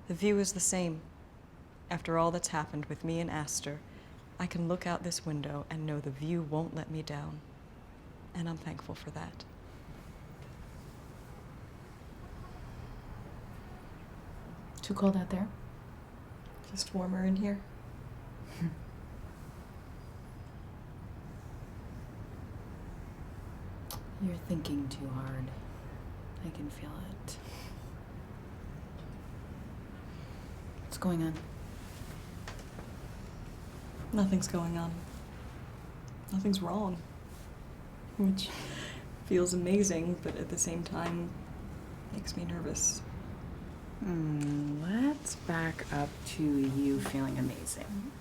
The view is the same. After all that's happened with me and Aster, I can look out this window and know the view won't let me down. And I'm thankful for that. Too cold out there? Just warmer in here. You're thinking too hard. I can feel it. What's going on? Nothing's going on. Nothing's wrong. Which feels amazing, but at the same time makes me nervous. Let's back up to you feeling amazing.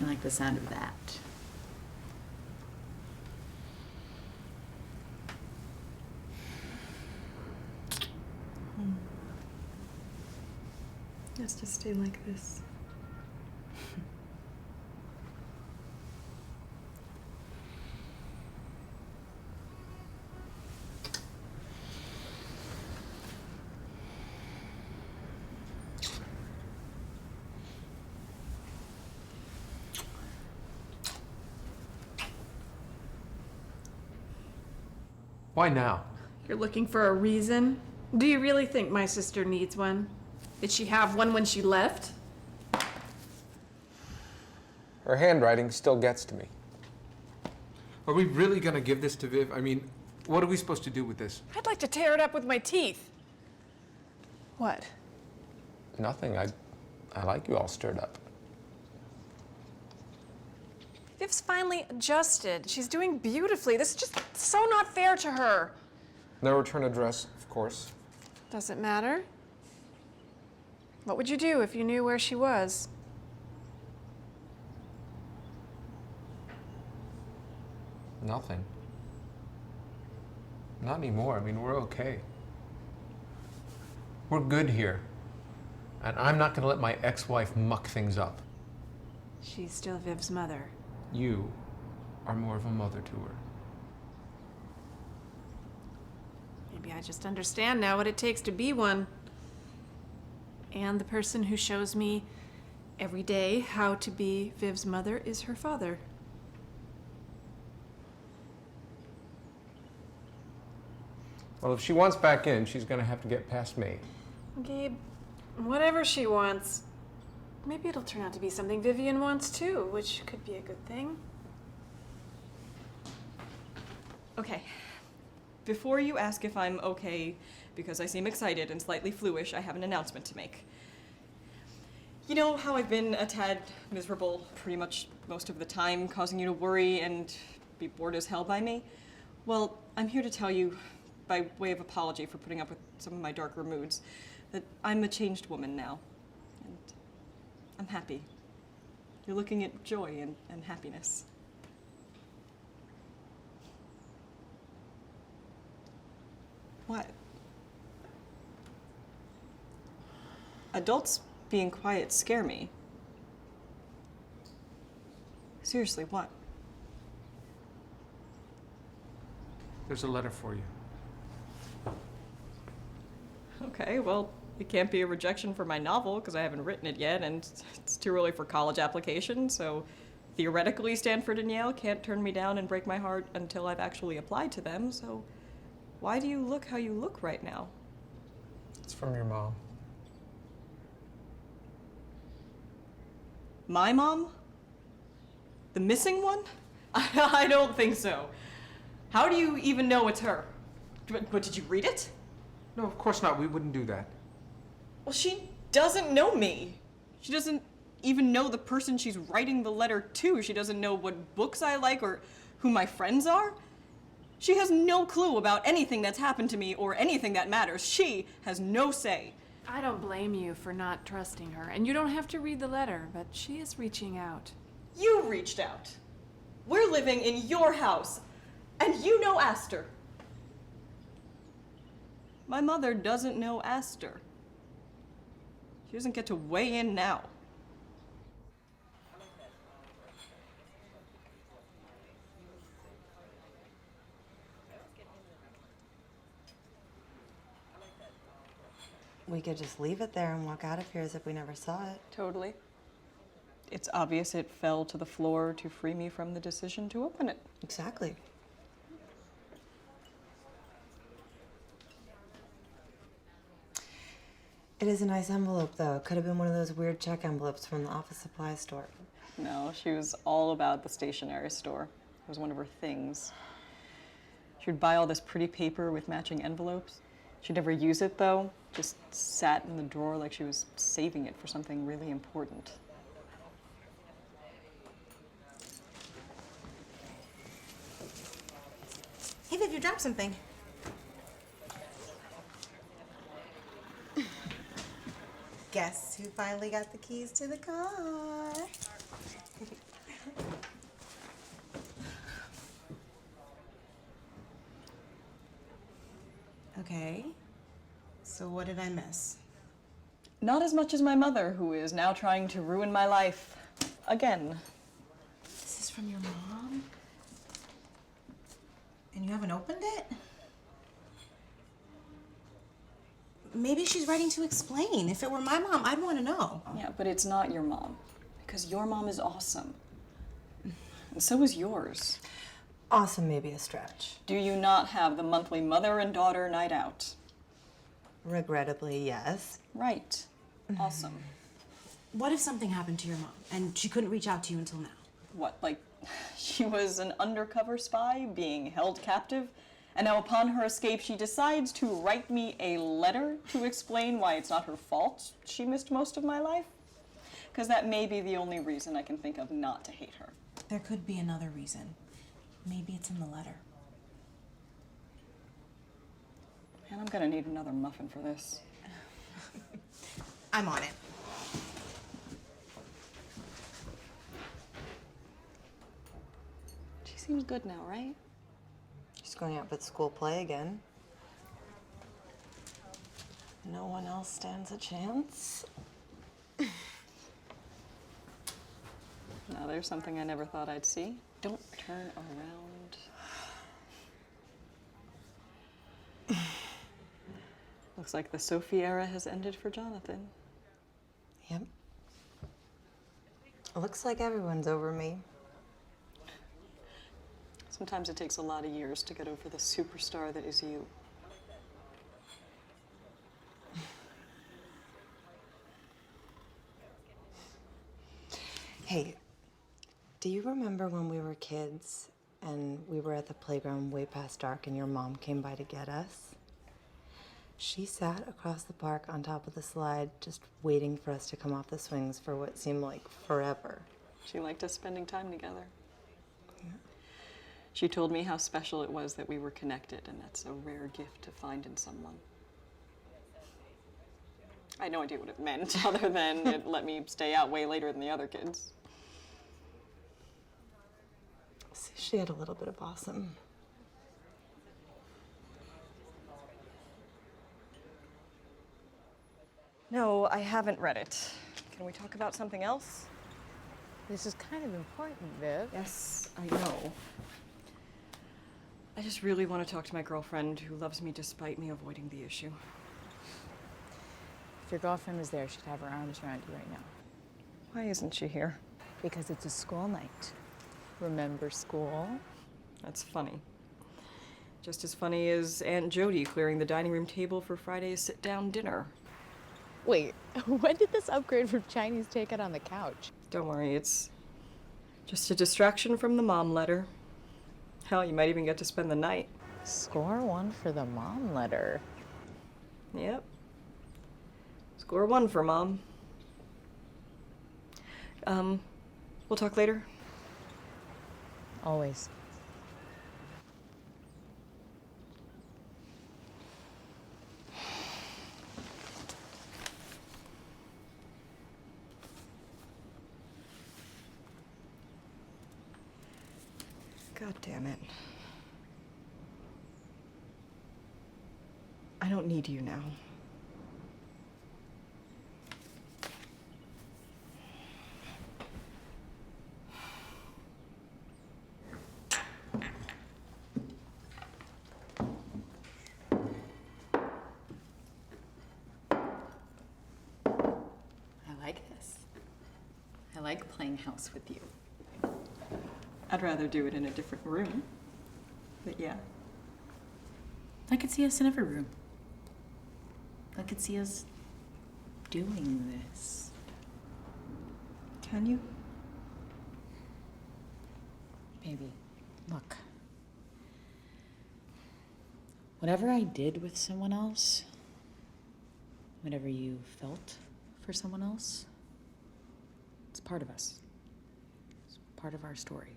I like the sound of that. Let's just stay like this. Why now? You're looking for a reason? Do you really think my sister needs one? Did she have one when she left? Her handwriting still gets to me. Are we really gonna give this to Viv? I mean, what are we supposed to do with this? I'd like to tear it up with my teeth. What? Nothing. I like you all stirred up. Viv's finally adjusted. She's doing beautifully. This is just so not fair to her. No return address, of course. Doesn't matter. What would you do if you knew where she was? Nothing. Not anymore. I mean, we're okay. We're good here. And I'm not gonna let my ex-wife muck things up. She's still Viv's mother. You are more of a mother to her. Maybe I just understand now what it takes to be one. And the person who shows me every day how to be Viv's mother is her father. Well, if she wants back in, she's gonna have to get past me. Gabe, whatever she wants. Maybe it'll turn out to be something Vivian wants too, which could be a good thing. Okay. Before you ask if I'm okay, because I seem excited and slightly fluish, I have an announcement to make. You know how I've been a tad miserable pretty much most of the time, causing you to worry and be bored as hell by me? Well, I'm here to tell you, by way of apology for putting up with some of my darker moods, that I'm a changed woman now. And I'm happy. You're looking at joy and happiness. What? Adults being quiet scare me. Seriously, what? There's a letter for you. Okay, well, it can't be a rejection for my novel because I haven't written it yet, and it's too early for college application, so theoretically Stanford and Yale can't turn me down and break my heart until I've actually applied to them, so why do you look how you look right now? It's from your mom. My mom? The missing one? I don't think so. How do you even know it's her? But did you read it? No, of course not. We wouldn't do that. Well, she doesn't know me. She doesn't even know the person she's writing the letter to. She doesn't know what books I like or who my friends are. She has no clue about anything that's happened to me or anything that matters. She has no say. I don't blame you for not trusting her, and you don't have to read the letter, but she is reaching out. You reached out. We're living in your house, and you know Aster. My mother doesn't know Aster. She doesn't get to weigh in now. We could just leave it there and walk out of here as if we never saw it. Totally. It's obvious it fell to the floor to free me from the decision to open it. Exactly. It is a nice envelope, though. It could have been one of those weird check envelopes from the office supply store. No, she was all about the stationery store. It was one of her things. She'd buy all this pretty paper with matching envelopes. She'd never use it, though. Just sat in the drawer like she was saving it for something really important. Hey, Viv, you dropped something. Guess who finally got the keys to the car? Okay. So what did I miss? Not as much as my mother, who is now trying to ruin my life. Again. This is from your mom? And you haven't opened it? Maybe she's writing to explain. If it were my mom, I'd want to know. Yeah, but it's not your mom. Because your mom is awesome. And so is yours. Awesome, maybe a stretch. Do you not have the monthly mother and daughter night out? Regrettably, yes. Right. Awesome. What if something happened to your mom and she couldn't reach out to you until now? What, like she was an undercover spy being held captive? And now upon her escape, she decides to write me a letter to explain why it's not her fault she missed most of my life? Because that may be the only reason I can think of not to hate her. There could be another reason. Maybe it's in the letter. Man, I'm gonna need another muffin for this. I'm on it. She seems good now, right? She's going out with school play again. No one else stands a chance. Now there's something I never thought I'd see. Don't turn around. Looks like the Sophie era has ended for Jonathan. Yep. Looks like everyone's over me. Sometimes it takes a lot of years to get over the superstar that is you. Hey, do you remember when we were kids and we were at the playground way past dark and your mom came by to get us? She sat across the park on top of the slide just waiting for us to come off the swings for what seemed like forever. She liked us spending time together. Yeah. She told me how special it was that we were connected, and that's a rare gift to find in someone. I had no idea what it meant, other than it let me stay out way later than the other kids. See, she had a little bit of awesome. No, I haven't read it. Can we talk about something else? This is kind of important, Viv. Yes, I know. I just really want to talk to my girlfriend who loves me despite me avoiding the issue. If your girlfriend was there, she'd have her arms around you right now. Why isn't she here? Because it's a school night. Remember school? That's funny. Just as funny as Aunt Jody clearing the dining room table for Friday's sit-down dinner. Wait, when did this upgrade from Chinese takeout on the couch? Don't worry, it's just a distraction from the mom letter. Hell, you might even get to spend the night. Score one for the mom letter. Yep. Score one for Mom. We'll talk later. Always. God damn it. I don't need you now. like playing house with you. I'd rather do it in a different room. But yeah. I could see us in every room. I could see us doing this. Can you? Baby, look. Whatever I did with someone else, whatever you felt for someone else, it's part of us. It's part of our story.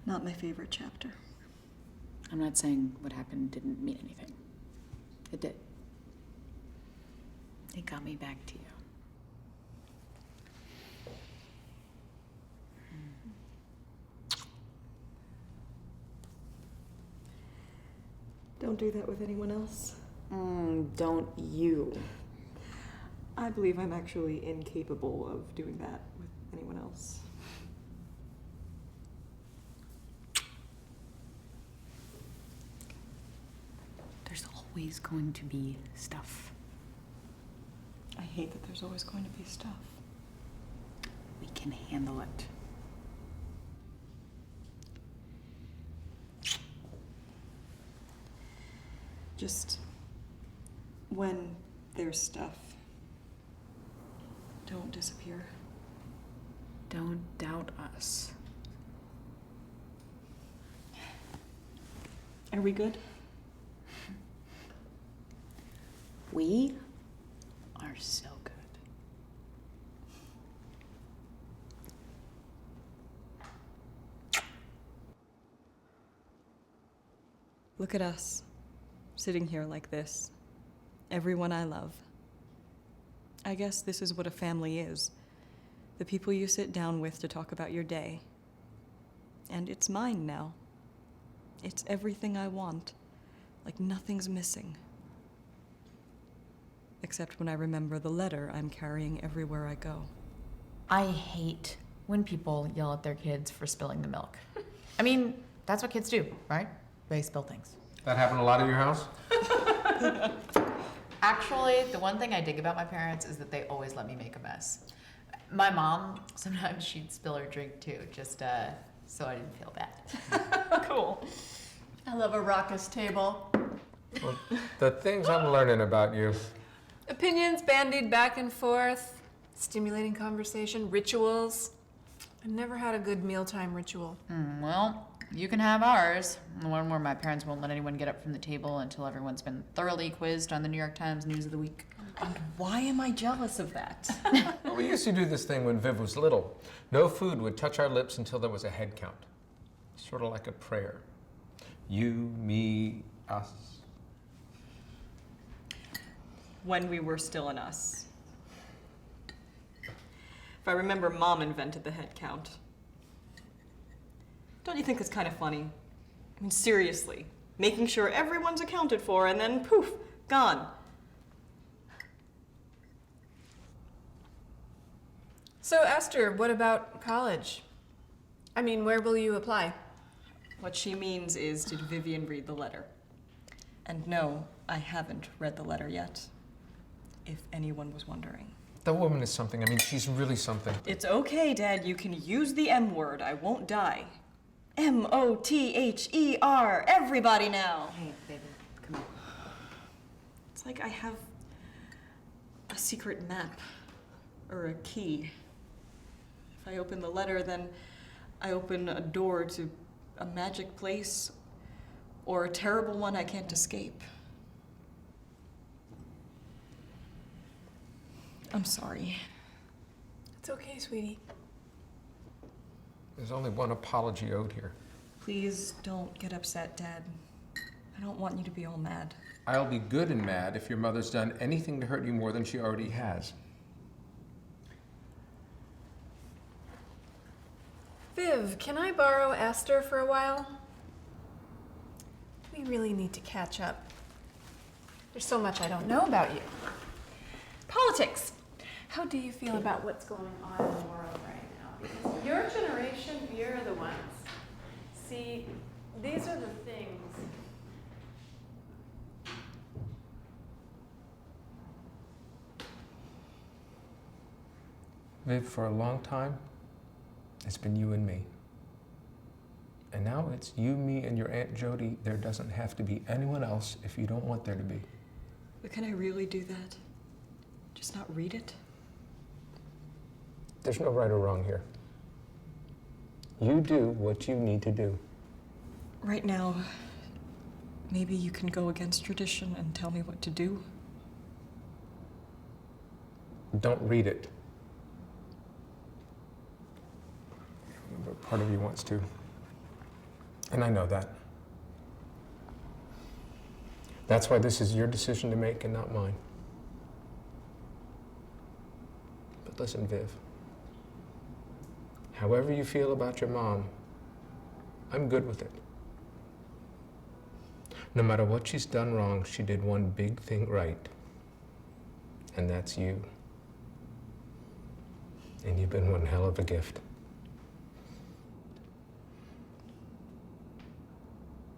Not my favorite chapter. I'm not saying what happened didn't mean anything. It did. It got me back to you. Don't do that with anyone else. Don't you? I believe I'm actually incapable of doing that with anyone else. There's always going to be stuff. I hate that there's always going to be stuff. We can handle it. Just when there's stuff, don't disappear. Don't doubt us. Are we good? We are so good. Look at us, sitting here like this. Everyone I love. I guess this is what a family is. The people you sit down with to talk about your day. And it's mine now. It's everything I want. Like nothing's missing. Except when I remember the letter I'm carrying everywhere I go. I hate when people yell at their kids for spilling the milk. I mean, that's what kids do, right? They spill things. That happened a lot at your house? Actually, the one thing I dig about my parents is that they always let me make a mess. My mom, sometimes she'd spill her drink too, just so I didn't feel bad. Cool. I love a raucous table. Well, the things I'm learning about you. Opinions bandied back and forth, stimulating conversation, rituals. I've never had a good mealtime ritual. Well, you can have ours. The one where my parents won't let anyone get up from the table until everyone's been thoroughly quizzed on the New York Times News of the Week. And why am I jealous of that? Well, we used to do this thing when Viv was little. No food would touch our lips until there was a head count. Sort of like a prayer. You, me, us. When we were still an us. If I remember, Mom invented the head count. Don't you think it's kind of funny? I mean, seriously. Making sure everyone's accounted for and then poof, gone. So, Aster, what about college? I mean, where will you apply? What she means is, did Vivian read the letter? And no, I haven't read the letter yet, if anyone was wondering. That woman is something. I mean, she's really something. It's okay, Dad. You can use the M word. I won't die. M-O-T-H-E-R. Everybody now. Hey, baby, come on. It's like I have a secret map or a key. If I open the letter, then I open a door to a magic place or a terrible one I can't escape. I'm sorry. It's okay, sweetie. There's only one apology owed here. Please don't get upset, Dad. I don't want you to be all mad. I'll be good and mad if your mother's done anything to hurt you more than she already has. Viv, can I borrow Aster for a while? We really need to catch up. There's so much I don't know about you. Politics. How do you feel about what's going on in the world right now? Because your generation, you're the ones. See, these are the things. Viv, for a long time, it's been you and me. And now it's you, me, and your Aunt Jody. There doesn't have to be anyone else if you don't want there to be. But can I really do that? Just not read it? There's no right or wrong here. You do what you need to do. Right now, maybe you can go against tradition and tell me what to do? Don't read it. But part of you wants to. And I know that. That's why this is your decision to make and not mine. But listen, Viv. However you feel about your mom, I'm good with it. No matter what she's done wrong, she did one big thing right. And that's you. And you've been one hell of a gift.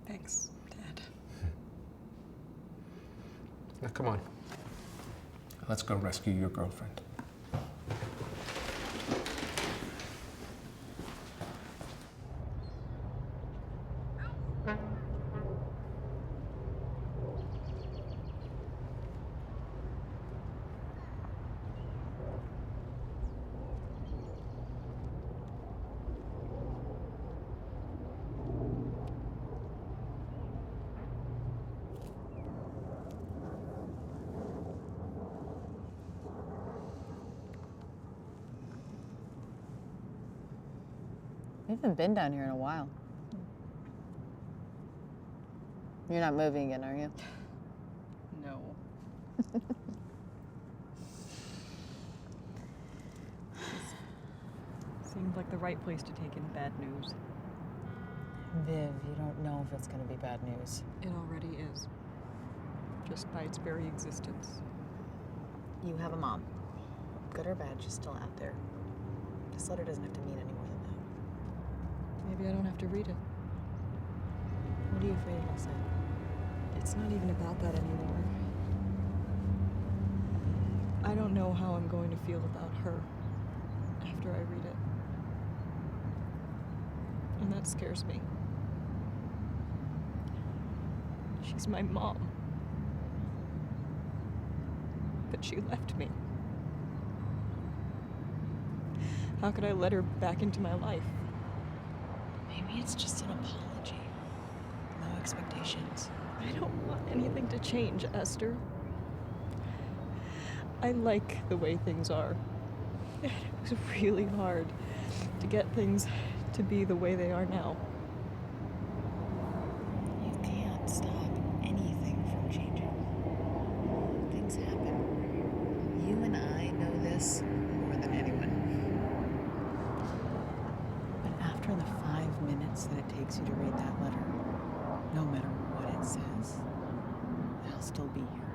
Thanks, Dad. Now, come on. Let's go rescue your girlfriend. We haven't been down here in a while. You're not moving again, are you? No. Seemed like the right place to take in bad news. Viv, you don't know if it's gonna be bad news. It already is. Just by its very existence. You have a mom. Good or bad, she's still out there. This letter doesn't have to mean any more than that. Maybe I don't have to read it. What are you afraid it'll say? It's not even about that anymore. I don't know how I'm going to feel about her after I read it. And that scares me. She's my mom. But she left me. How could I let her back into my life? Maybe it's just an apology. No expectations. I don't want anything to change, Esther. I like the way things are. It was really hard to get things to be the way they are now. You can't stop anything from changing. Things happen. You and I know this more than anyone. But after the 5 minutes that it takes you to read that letter, no matter what it says, I'll still be here.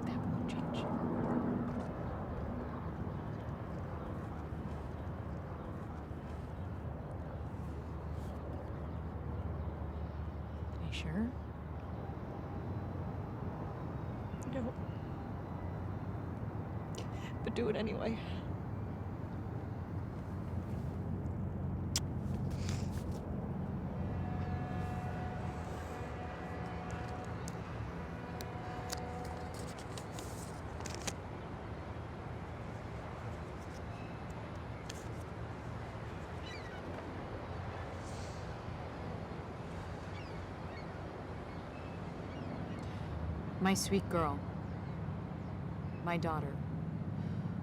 That won't change. Are you sure? No. But do it anyway. My sweet girl. My daughter.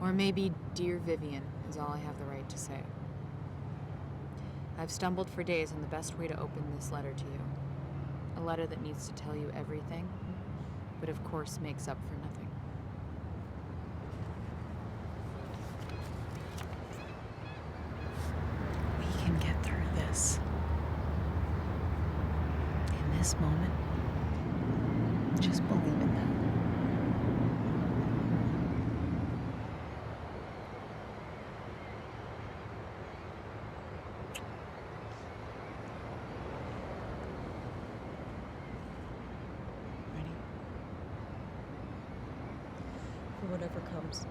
Or maybe dear Vivian is all I have the right to say. I've stumbled for days on the best way to open this letter to you. A letter that needs to tell you everything, but of course makes up for nothing. We can get through this. In this moment, just believe in that. For whatever comes.